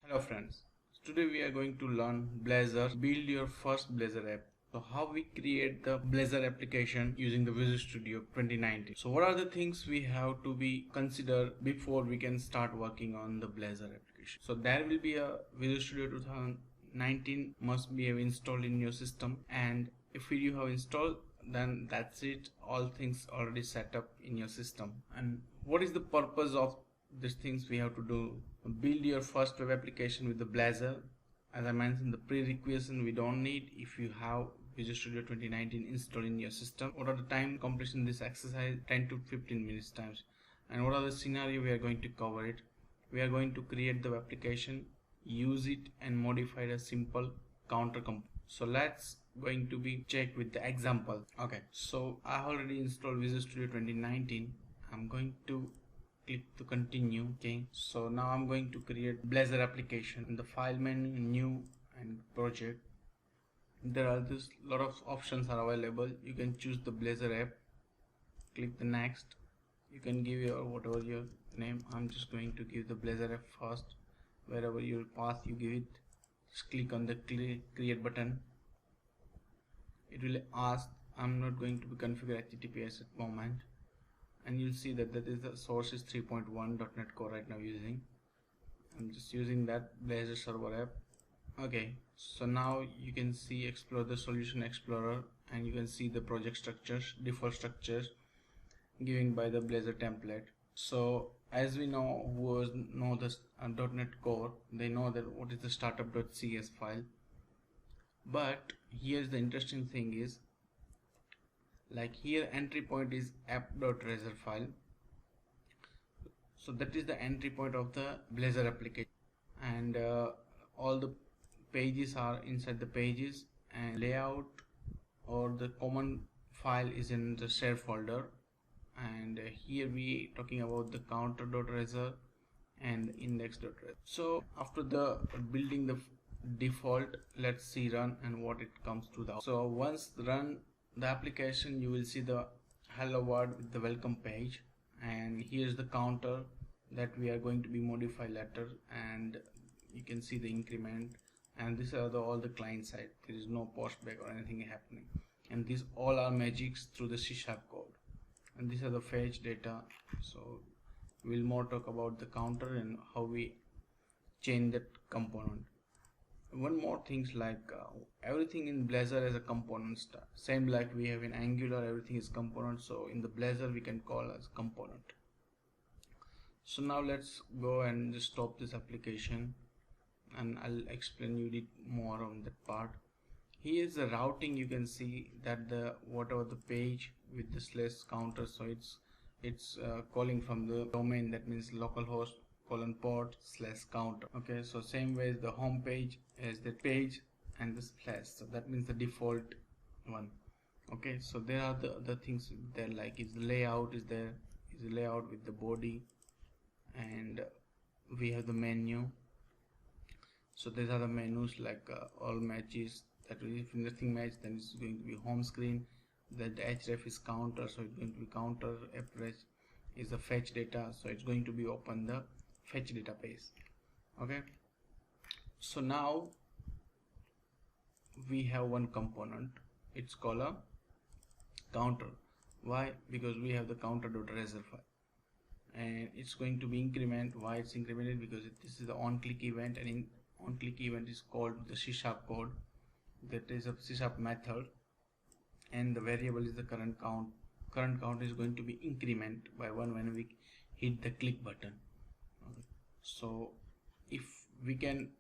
Hello friends, today we are going to learn Blazor, build your first Blazor app. So how we create the Blazor application using the Visual Studio 2019. So what are the things we have to be considered before we can start working on the Blazor application. So there will be a Visual Studio 2019 must be installed in your system, and if you have installed, then that's it, all things already set up in your system. And what is the purpose of these things we have to do? Build your first web application with the Blazor. As I mentioned, the prerequisite we don't need if you have Visual Studio 2019 installed in your system. What are the time completion this exercise? 10 to 15 minutes times. And what are the scenario we are going to cover it? We are going to create the application, use it and modify a simple counter component. So let's going to be check with the example. Okay, so I already installed Visual Studio 2019. I'm going to click to continue. Okay, so now I'm going to create Blazor application. In the file menu, new and project, there are this lot of options are available. You can choose the Blazor app, click the next. You can give your whatever your name. I'm just going to give the Blazor app first. Wherever your path you give it, just click on the create button. It will ask, I'm not going to be configure HTTPS at moment, and you'll see that is the source is 3.1 .NET Core right now using. I'm just using that Blazor server app. Okay, so now you can see explore the solution explorer, and you can see the project structures, default structures given by the Blazor template. So as we know, who know this .NET Core, they know that what is the startup.cs file. But here's the interesting thing is, like here entry point is app.razor file. So that is the entry point of the Blazor application, and all the pages are inside the pages, and layout or the common file is in the share folder. And here we talking about the counter.razor and index.razor. So after the building the default, let's see run and what it comes to the. So once run the application, you will see the hello world with the welcome page, and here's the counter that we are going to be modify later, and you can see the increment, and these are all the client side. There is no postback or anything happening, and these all are magics through the C# code, and these are the fetch data. So we'll more talk about the counter and how we change that component. One more things, like everything in Blazor as a component, same like we have in Angular, everything is component. So in the Blazor we can call as component. So now let's go and just stop this application, and I'll explain you it more on that part. Here is the routing. You can see that the whatever the page with the slash counter, so it's calling from the domain, that means localhost :port /counter. Okay, so same way as the home page as the page and the slash, so that means the default one. Okay, so there are the other things there, like is the layout is there, is the layout with the body, and we have the menu. So these are the menus, like all matches, that if nothing match, then it's going to be home screen. That the href is counter, so it's going to be counter. Href is the fetch data, so it's going to be open the fetch database. Okay, so now we have one component, it's called a counter. Why? Because we have the counter.razor file, and it's going to be increment. Why it's incremented? Because this is the on click event, and in on click event is called the C# code, that is a C# method, and the variable is the current count. Current count is going to be increment by 1 when we hit the click button. Okay. So if we can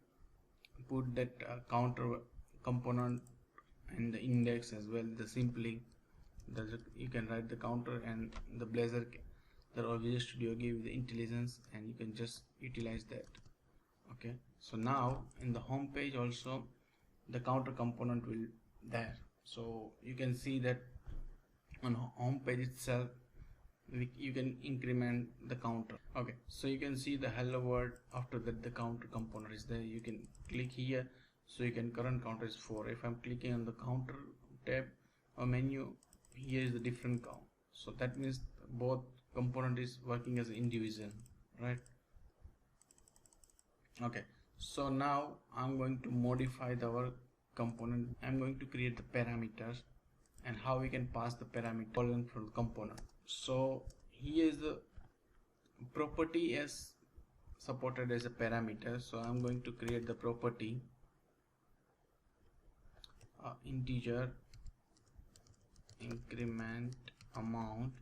put that counter component and the index as well, the simply you can write the counter, and the Blazor, the Visual Studio give the intelligence, and you can just utilize that. Okay, so now in the home page also the counter component will there. So you can see that on home page itself you can increment the counter. Okay, so you can see the hello world. After that the counter component is there. You can click here, so you can current counter is 4. If I'm clicking on the counter tab or menu, here is the different count. So that means both component is working as individual, right? Okay, So now I'm going to modify our component. I'm going to create the parameters and how we can pass the parameter following from the component. So here is the property as supported as a parameter. So I'm going to create the property integer increment amount,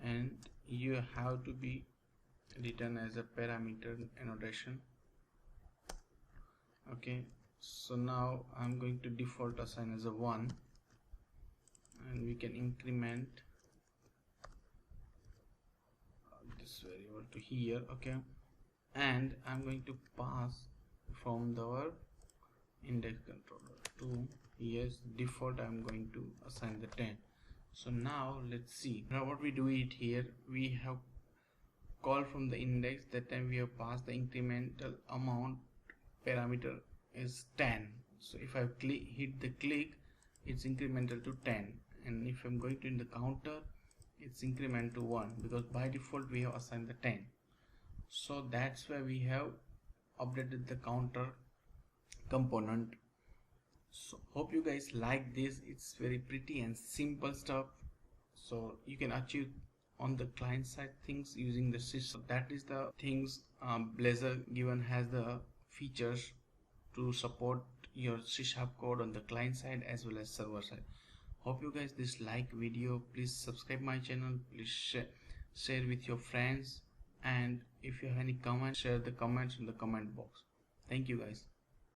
and you have to be written as a parameter annotation. Okay, so now I'm going to default assign as a 1, and we can increment this variable to here. Okay, and I'm going to pass from our index controller to yes default. I'm going to assign the 10. So now let's see. Now what we do it here, we have call from the index. That time we have passed the incremental amount parameter is 10. So if I hit the click, it's incremental to 10, and if I'm going to in the counter, it's increment to 1, because by default we have assigned the 10. So that's why we have updated the counter component. So hope you guys like this. It's very pretty and simple stuff, so you can achieve on the client side things using the system. That is the things Blazor given has the features to support your C# code on the client side as well as server side. Hope you guys this like video. Please subscribe my channel, please share with your friends, and if you have any comments, share the comments in the comment box. Thank you guys.